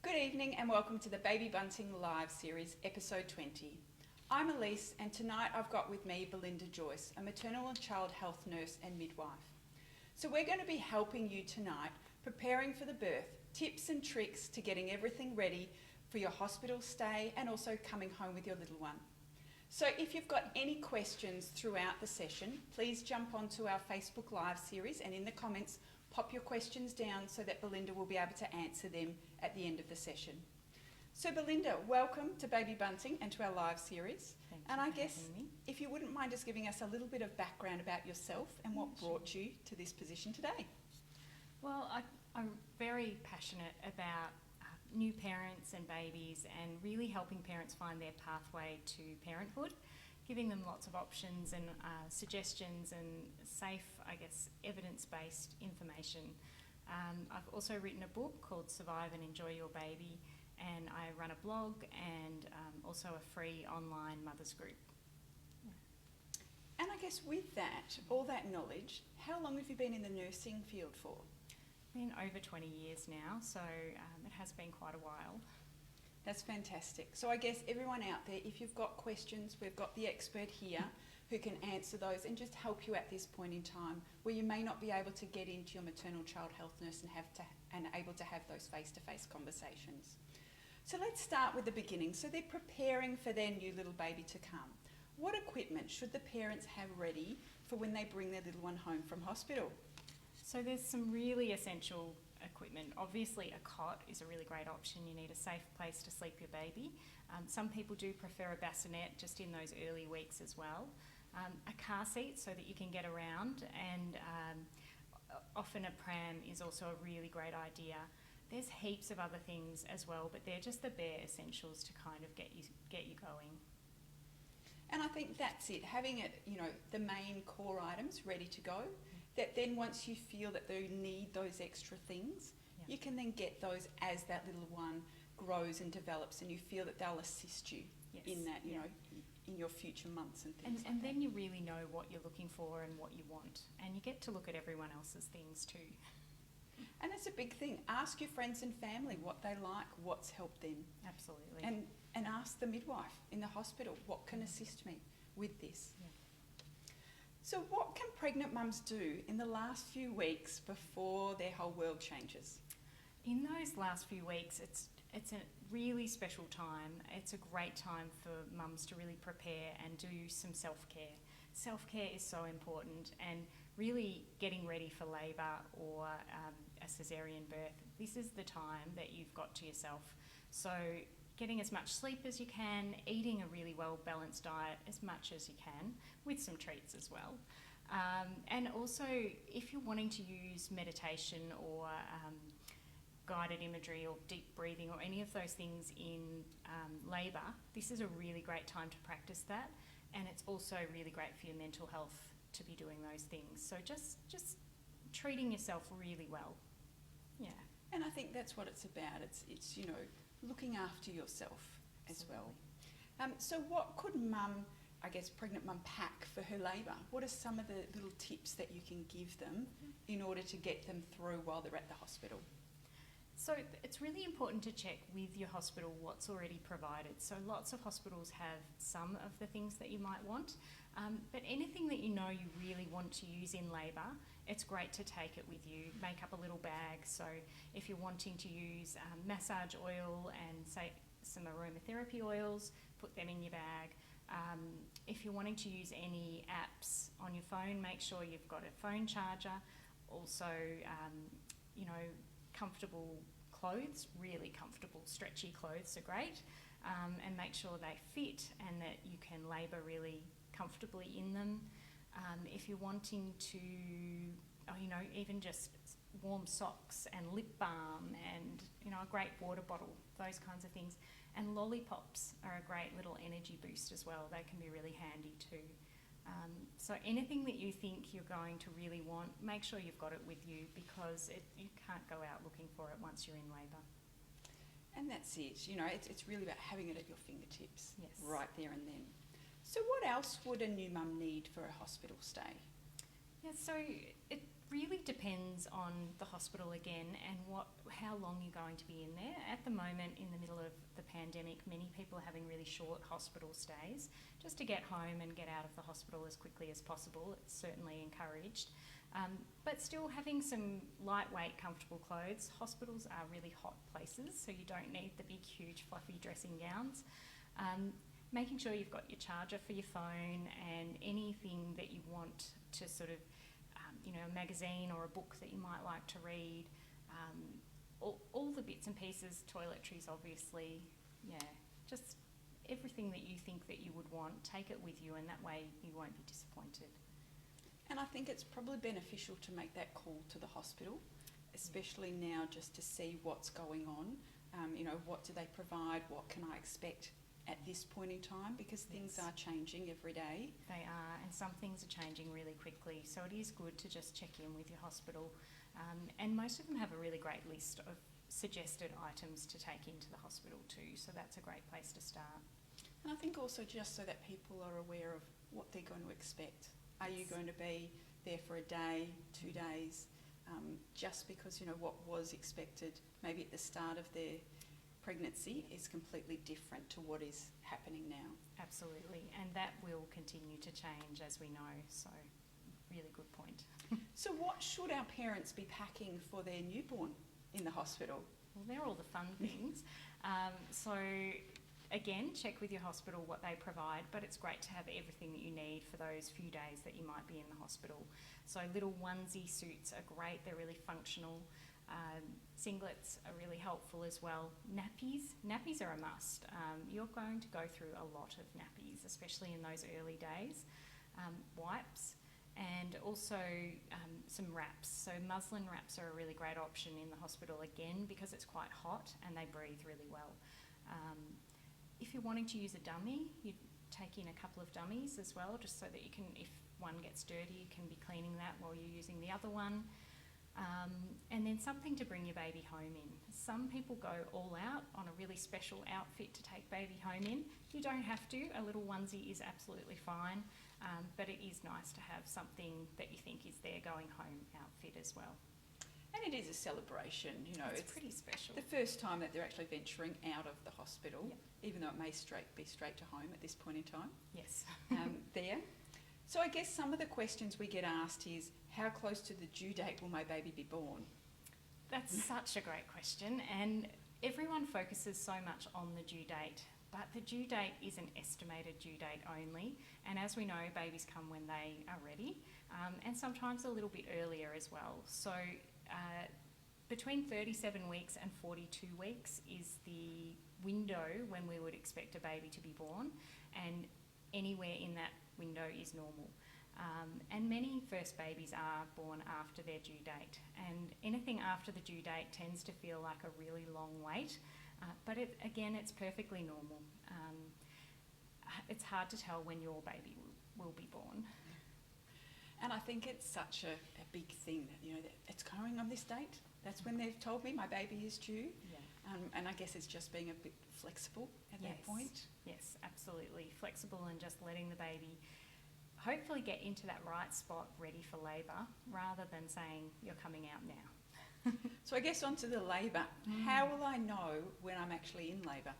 Good evening and welcome to the Baby Bunting Live Series, episode 20. I'm Elise and tonight I've got with me Belinda Joyce, a maternal and child health nurse and midwife. So we're going to be helping you tonight preparing for the birth, tips and tricks to getting everything ready for your hospital stay and also coming home with your little one. So if you've got any questions throughout the session, please jump onto our Facebook Live series and in the comments pop your questions down so that Belinda will be able to answer them at the end of the session. So Belinda, welcome to Baby Bunting and to our live series. Thank you and I for guess having me. if you wouldn't mind just giving us a little bit of background about yourself and what brought you to this position today. Well, I'm very passionate about new parents and babies and really helping parents find their pathway to parenthood, giving them lots of options and suggestions and safe, evidence-based information. I've also written a book called Survive and Enjoy Your Baby, and I run a blog and also a free online mothers group. And I guess with that, all that knowledge, how long have you been in the nursing field for? Been over 20 years now, so it has been quite a while. That's fantastic. So I guess everyone out there, if you've got questions, we've got the expert here who can answer those and just help you at this point in time where you may not be able to get into your maternal child health nurse and able to have those face-to-face conversations. So let's start with the beginning. So they're preparing for their new little baby to come. What equipment should the parents have ready for when they bring their little one home from hospital? So there's some really essential equipment. Obviously a cot is a really great option. You need a safe place to sleep your baby. Some people do prefer a bassinet just in those early weeks as well. A car seat so that you can get around, and often a pram is also a really great idea. There's heaps of other things as well, but they're just the bare essentials to kind of get you going. And I think that's it, having it, the main core items ready to go, that then once you feel that they need those extra things, you can then get those as that little one grows and develops and you feel that they'll assist you in that, in your future months and things and then you really know what you're looking for and what you want, and you get to look at everyone else's things too. And that's a big thing. Ask your friends and family what they like, what's helped them. Absolutely. And ask the midwife in the hospital, what can assist me with this? Yeah. So what can pregnant mums do in the last few weeks before their whole world changes? In those last few weeks, it's a really special time. It's a great time for mums to really prepare and do some self-care. Self-care is so important, and really getting ready for labour or a caesarean birth. This is the time that you've got to yourself. So getting as much sleep as you can, eating a really well-balanced diet as much as you can, with some treats as well. And also, if you're wanting to use meditation or guided imagery or deep breathing or any of those things in labour, this is a really great time to practice that, and it's also really great for your mental health to be doing those things. So just treating yourself really well. Yeah. And I think that's what it's about. It's looking after yourself as well. So what could pregnant mum pack for her labour? What are some of the little tips that you can give them in order to get them through while they're at the hospital? So it's really important to check with your hospital what's already provided. So lots of hospitals have some of the things that you might want, but anything that you know you really want to use in labour, it's great to take it with you. Make up a little bag. So if you're wanting to use massage oil and say some aromatherapy oils, put them in your bag. If you're wanting to use any apps on your phone, make sure you've got a phone charger. Also, comfortable clothes, really comfortable, stretchy clothes are great, and make sure they fit and that you can labour really comfortably in them. If you're wanting to, even just warm socks and lip balm and, a great water bottle, those kinds of things. And lollipops are a great little energy boost as well. They can be really handy too. So anything that you think you're going to really want, make sure you've got it with you, because you can't go out looking for it once you're in labour. And that's it. It's really about having it at your fingertips, Yes. right there and then. So what else would a new mum need for a hospital stay? Yeah, so really depends on the hospital again and how long you're going to be in there. At the moment, in the middle of the pandemic, many people are having really short hospital stays just to get home and get out of the hospital as quickly as possible. It's certainly encouraged. But still having some lightweight, comfortable clothes. Hospitals are really hot places, so you don't need the big, huge, fluffy dressing gowns. Making sure you've got your charger for your phone and anything that you want to sort of a magazine or a book that you might like to read, all the bits and pieces, toiletries obviously, just everything that you think that you would want, take it with you, and that way you won't be disappointed. And I think it's probably beneficial to make that call to the hospital, especially now, just to see what's going on. What do they provide? What can I expect at this point in time? Because things are changing every day. They are, and some things are changing really quickly. So it is good to just check in with your hospital. And most of them have a really great list of suggested items to take into the hospital too. So that's a great place to start. And I think also just so that people are aware of what they're going to expect. Are you going to be there for a day, 2 days? Just because, what was expected maybe at the start of their pregnancy is completely different to what is happening now. Absolutely, and that will continue to change as we know, so really good point. So what should our parents be packing for their newborn in the hospital? Well, they're all the fun things. So again, check with your hospital what they provide, but it's great to have everything that you need for those few days that you might be in the hospital. So little onesie suits are great, they're really functional. Singlets are really helpful as well. Nappies are a must. You're going to go through a lot of nappies, especially in those early days. Wipes, and also some wraps. So muslin wraps are a really great option in the hospital again because it's quite hot and they breathe really well. If you're wanting to use a dummy, you take in a couple of dummies as well, just so that you can, if one gets dirty, you can be cleaning that while you're using the other one. And then something to bring your baby home in. Some people go all out on a really special outfit to take baby home in. You don't have to. A little onesie is absolutely fine, but it is nice to have something that you think is their going home outfit as well. And it is a celebration, It's pretty special. The first time that they're actually venturing out of the hospital, even though it may be straight to home at this point in time. Yes. There. So I guess some of the questions we get asked is, how close to the due date will my baby be born? That's such a great question, and everyone focuses so much on the due date, but the due date is an estimated due date only, and as we know, babies come when they are ready, and sometimes a little bit earlier as well. So between 37 weeks and 42 weeks is the window when we would expect a baby to be born, and anywhere in that window is normal. And many first babies are born after their due date, and anything after the due date tends to feel like a really long wait, but it's perfectly normal. It's hard to tell when your baby will be born. And I think it's such a big thing that, it's going on this date. That's when they've told me my baby is due. Yeah. And I guess it's just being a bit flexible at that point. Yes, absolutely. Flexible and just letting the baby hopefully get into that right spot ready for labour, rather than saying you're coming out now. So I guess onto the labour. How will I know when I'm actually in labour?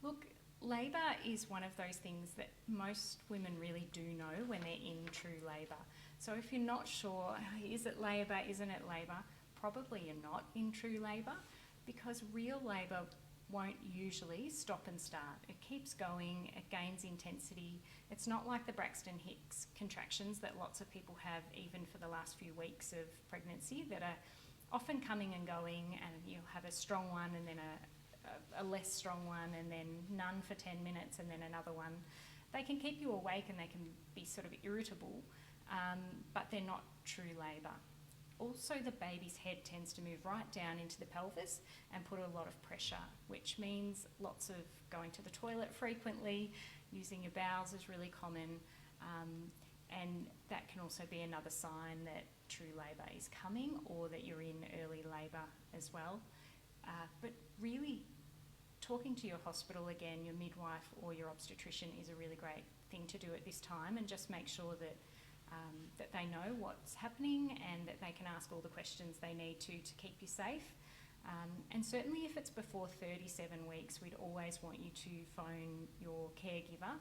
Look, labour is one of those things that most women really do know when they're in true labour. So if you're not sure, is it labour, isn't it labour? Probably you're not in true labour, because real labour won't usually stop and start. It keeps going, it gains intensity. It's not like the Braxton Hicks contractions that lots of people have even for the last few weeks of pregnancy, that are often coming and going, and you'll have a strong one and then a less strong one, and then none for 10 minutes and then another one. They can keep you awake and they can be sort of irritable, but they're not true labour. Also, the baby's head tends to move right down into the pelvis and put a lot of pressure, which means lots of going to the toilet frequently. Using your bowels is really common, and that can also be another sign that true labour is coming, or that you're in early labour as well. But really, talking to your hospital again, your midwife or your obstetrician, is a really great thing to do at this time, and just make sure that that they know what's happening and that they can ask all the questions they need to keep you safe. And certainly if it's before 37 weeks, we'd always want you to phone your caregiver,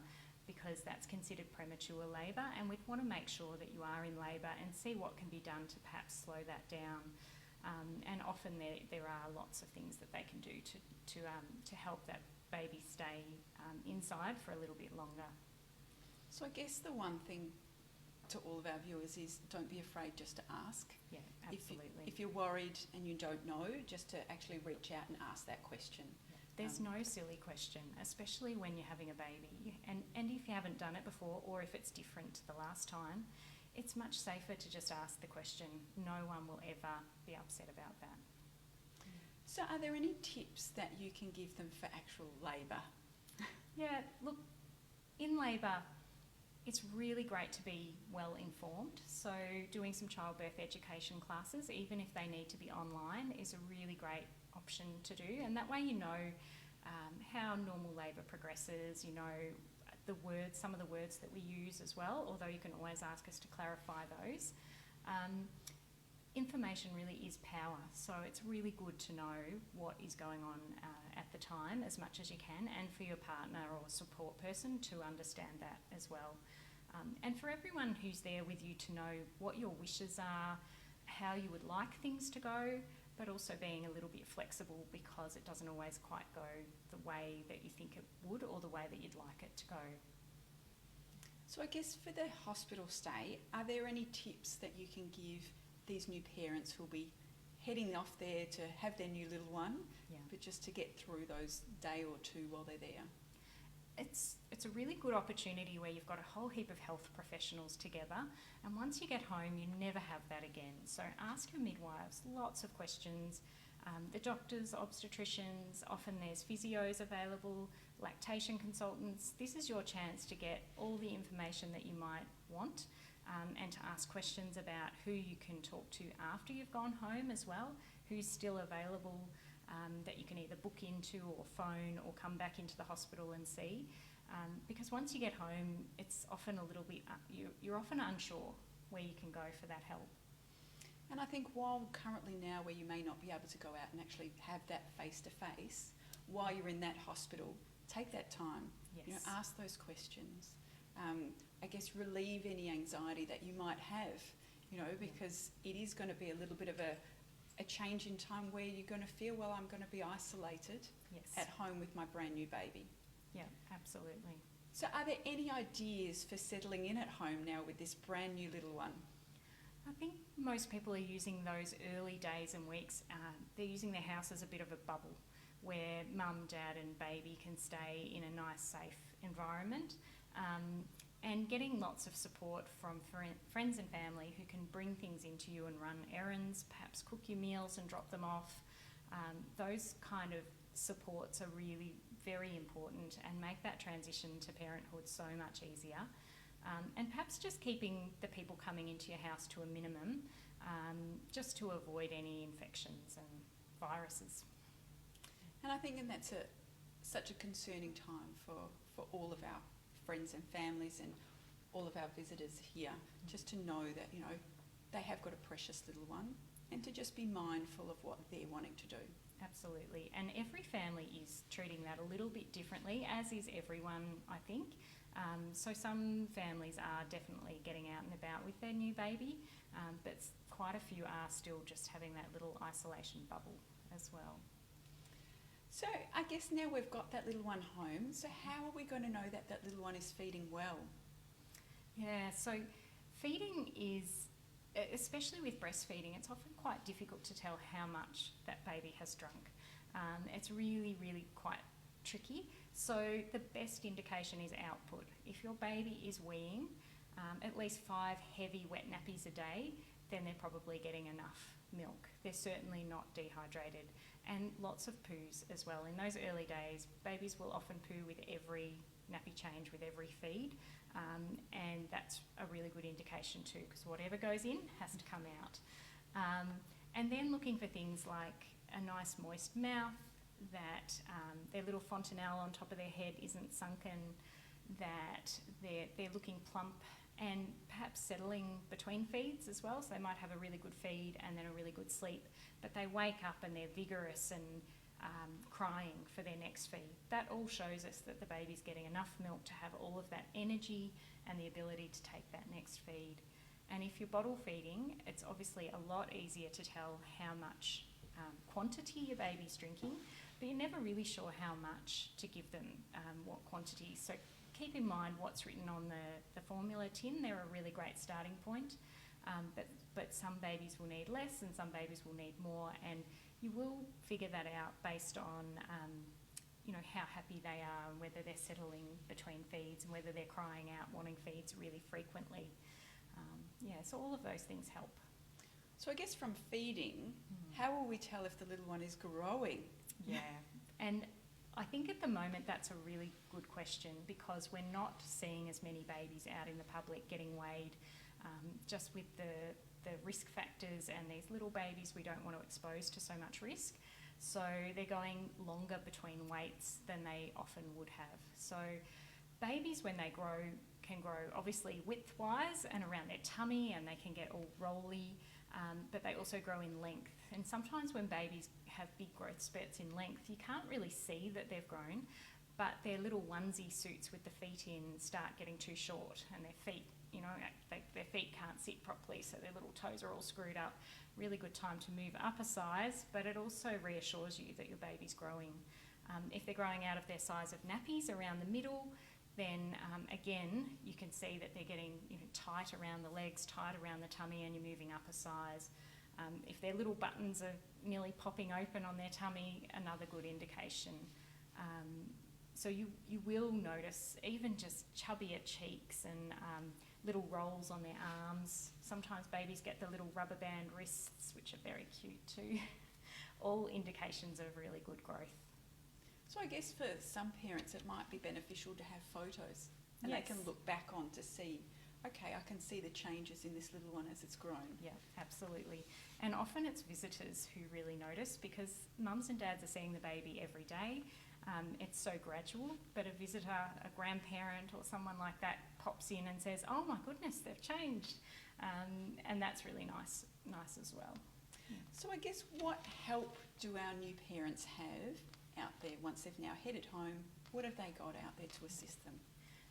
because that's considered premature labour, and we'd want to make sure that you are in labour and see what can be done to perhaps slow that down. And often there are lots of things that they can do to help that baby stay inside for a little bit longer. So I guess the one thing to all of our viewers is don't be afraid just to ask. Yeah, absolutely. If you're worried and you don't know, just to actually reach out and ask that question. There's no silly question, especially when you're having a baby. And if you haven't done it before, or if it's different to the last time, it's much safer to just ask the question. No one will ever be upset about that. So are there any tips that you can give them for actual labour? Yeah, look, in labour, it's really great to be well informed. So doing some childbirth education classes, even if they need to be online, is a really great option to do. And that way you know how normal labour progresses, you know some of the words that we use as well, although you can always ask us to clarify those. Information really is power, so it's really good to know what is going on at the time as much as you can, and for your partner or support person to understand that as well. And for everyone who's there with you to know what your wishes are, how you would like things to go, but also being a little bit flexible because it doesn't always quite go the way that you think it would or the way that you'd like it to go. So I guess for the hospital stay, are there any tips that you can give these new parents who'll be heading off there to have their new little one, but just to get through those day or two while they're there? It's a really good opportunity where you've got a whole heap of health professionals together, and once you get home you never have that again. So ask your midwives lots of questions, the doctors, obstetricians, often there's physios available, lactation consultants. This is your chance to get all the information that you might want, and to ask questions about who you can talk to after you've gone home as well, who's still available, that you can either book into or phone or come back into the hospital and see. Because once you get home, it's often a little bit, you're often unsure where you can go for that help. And I think while currently now where you may not be able to go out and actually have that face-to-face, while you're in that hospital, take that time. Yes. You know, ask those questions. I guess relieve any anxiety that you might have, you know, because it is going to be a little bit of a change in time where you're going to feel, well, I'm going to be isolated at home with my brand new baby. Yeah, absolutely. So are there any ideas for settling in at home now with this brand new little one? I think most people are using those early days and weeks, they're using their house as a bit of a bubble where mum, dad and baby can stay in a nice, safe environment, and getting lots of support from friends and family who can bring things into you and run errands, perhaps cook your meals and drop them off. Those kind of supports are really very important and make that transition to parenthood so much easier. And perhaps just keeping the people coming into your house to a minimum, just to avoid any infections and viruses. And I think that's such a concerning time for all of our friends and families and all of our visitors here, just to know that, you know, they have got a precious little one, and to just be mindful of what they're wanting to do. Absolutely. And every family is treating that a little bit differently, as is everyone, I think. So some families are definitely getting out and about with their new baby, but quite a few are still just having that little isolation bubble as well. So I guess now we've got that little one home, so how are we going to know that that little one is feeding well? Yeah, so feeding is, especially with breastfeeding, it's often quite difficult to tell how much that baby has drunk. It's really, really quite tricky. So the best indication is output. If your baby is weeing at least 5 heavy wet nappies a day, then they're probably getting enough milk. They're certainly not dehydrated. And lots of poos as well. In those early days, babies will often poo with every nappy change, with every feed, and that's a really good indication too, because whatever goes in has to come out. And then looking for things like a nice moist mouth, that their little fontanelle on top of their head isn't sunken, that they're looking plump and perhaps settling between feeds as well. So they might have a really good feed and then a really good sleep, but they wake up and they're vigorous and crying for their next feed. That all shows us that the baby's getting enough milk to have all of that energy and the ability to take that next feed. And if you're bottle feeding, it's obviously a lot easier to tell how much quantity your baby's drinking, but you're never really sure how much to give them, what quantity. So keep in mind what's written on the formula tin. They're a really great starting point, but some babies will need less and some babies will need more, and you will figure that out based on how happy they are and whether they're settling between feeds and whether they're crying out wanting feeds really frequently. So all of those things help. So I guess from feeding, how will we tell if the little one is growing? Yeah, and I think at the moment that's a really good question, because we're not seeing as many babies out in the public getting weighed, just with the risk factors, and these little babies we don't want to expose to so much risk. So they're going longer between weights than they often would have. So babies, when they grow, can grow obviously width-wise and around their tummy, and they can get all rolly, but they also grow in length. And sometimes when babies have big growth spurts in length, you can't really see that they've grown, but their little onesie suits with the feet in start getting too short, and their feet, their feet can't sit properly, so their little toes are all screwed up. Really good time to move up a size, but it also reassures you that your baby's growing. If they're growing out of their size of nappies around the middle, then again, you can see that they're getting tight around the legs, tight around the tummy, and you're moving up a size. If their little buttons are nearly popping open on their tummy, another good indication. So you will notice even just chubbier cheeks and little rolls on their arms. Sometimes babies get the little rubber band wrists, which are very cute too. All indications of really good growth. So I guess for some parents it might be beneficial to have photos, and Yes. they can look back on to see, okay, I can see the changes in this little one as it's grown. Yeah, absolutely. And often it's visitors who really notice, because mums and dads are seeing the baby every day. It's so gradual, but a visitor, a grandparent or someone like that pops in and says, oh my goodness, they've changed. And that's really nice as well. So I guess what help do our new parents have out there once they've now headed home? What have they got out there to assist them?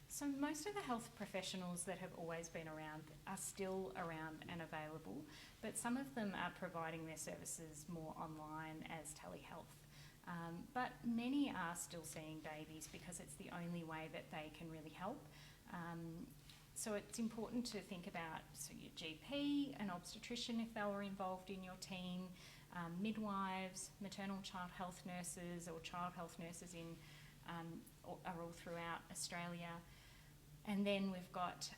So most of the health professionals that have always been around are still around and available, but some of them are providing their services more online as telehealth. But many are still seeing babies because it's the only way that they can really help. So it's important to think about your GP, an obstetrician if they were involved in your team, midwives, maternal child health nurses or child health nurses are all throughout Australia. And then we've got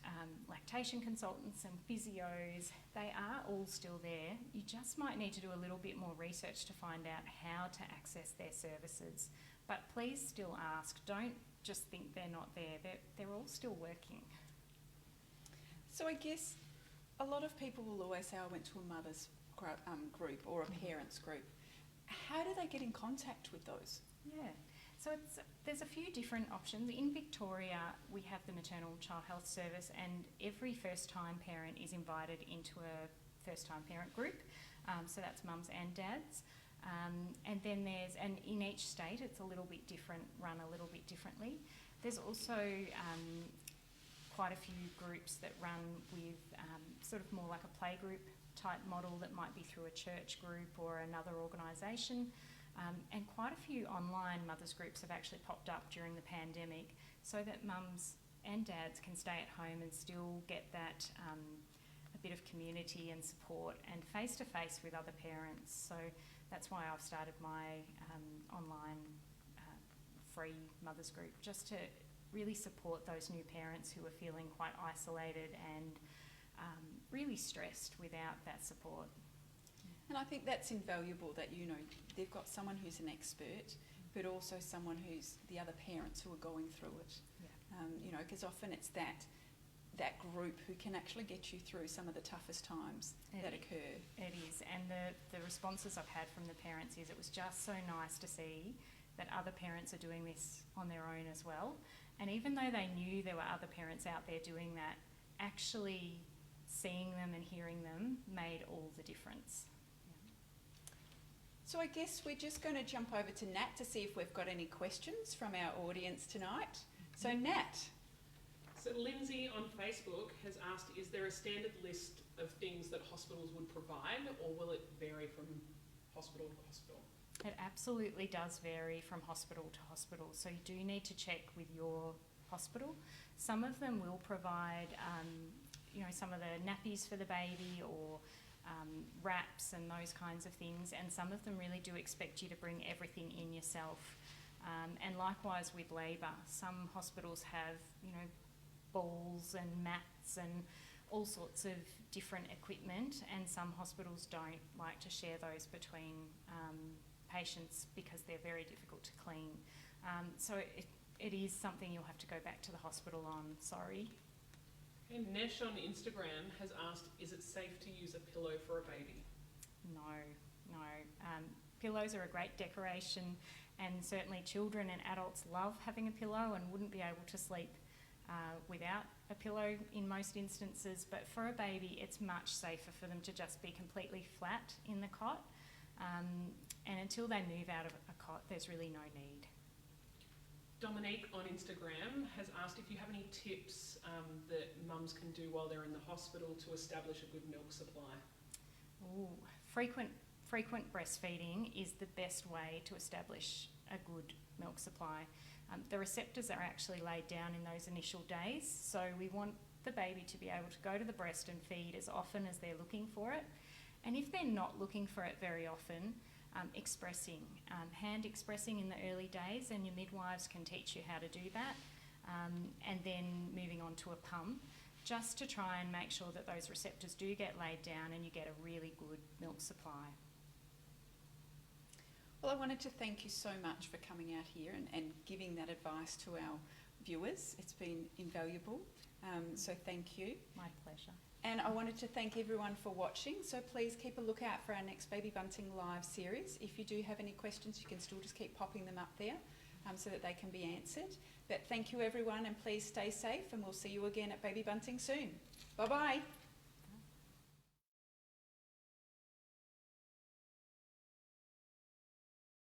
lactation consultants and physios. They are all still there. You just might need to do a little bit more research to find out how to access their services. But please still ask. Don't just think they're not there. They're all still working. So I guess a lot of people will always say, I went to a mother's group or a parents group. How do they get in contact with those? Yeah. So there's a few different options. In Victoria, we have the Maternal Child Health Service, and every first-time parent is invited into a first-time parent group. So that's mums and dads. And then and in each state, it's a little bit different, run a little bit differently. There's also quite a few groups that run with sort of more like a playgroup type model that might be through a church group or another organisation. And quite a few online mothers groups have actually popped up during the pandemic, so that mums and dads can stay at home and still get that a bit of community and support and face-to-face with other parents. So that's why I've started my online free mothers group, just to really support those new parents who are feeling quite isolated and really stressed without that support. And I think that's invaluable that, they've got someone who's an expert, but also someone who's the other parents who are going through it. Yeah. Because often it's that group who can actually get you through some of the toughest times that occur. It is, and the responses I've had from the parents is it was just so nice to see that other parents are doing this on their own as well. And even though they knew there were other parents out there doing that, actually seeing them and hearing them made all the difference. So I guess we're just going to jump over to Nat to see if we've got any questions from our audience tonight. So Nat. So Lindsay on Facebook has asked, is there a standard list of things that hospitals would provide, or will it vary from hospital to hospital? It absolutely does vary from hospital to hospital, so you do need to check with your hospital. Some of them will provide, some of the nappies for the baby, or wraps and those kinds of things, and some of them really do expect you to bring everything in yourself. And likewise with labour, some hospitals have, balls and mats and all sorts of different equipment, and some hospitals don't like to share those between patients because they're very difficult to clean. So it is something you'll have to go back to the hospital on, sorry. And Nesh on Instagram has asked, is it safe to use a pillow for a baby? No. Pillows are a great decoration, and certainly children and adults love having a pillow and wouldn't be able to sleep without a pillow in most instances, but for a baby it's much safer for them to just be completely flat in the cot, and until they move out of a cot there's really no need. Dominique on Instagram has asked if you have any tips that mums can do while they're in the hospital to establish a good milk supply. Ooh, frequent breastfeeding is the best way to establish a good milk supply. The receptors are actually laid down in those initial days, so we want the baby to be able to go to the breast and feed as often as they're looking for it. And if they're not looking for it very often, hand expressing in the early days, and your midwives can teach you how to do that, and then moving on to a pump, just to try and make sure that those receptors do get laid down and you get a really good milk supply. Well, I wanted to thank you so much for coming out here and giving that advice to our viewers. It's been invaluable, so thank you. My pleasure. And I wanted to thank everyone for watching, so please keep a lookout for our next Baby Bunting Live series. If you do have any questions, you can still just keep popping them up there so that they can be answered. But thank you everyone, and please stay safe, and we'll see you again at Baby Bunting soon. Bye-bye.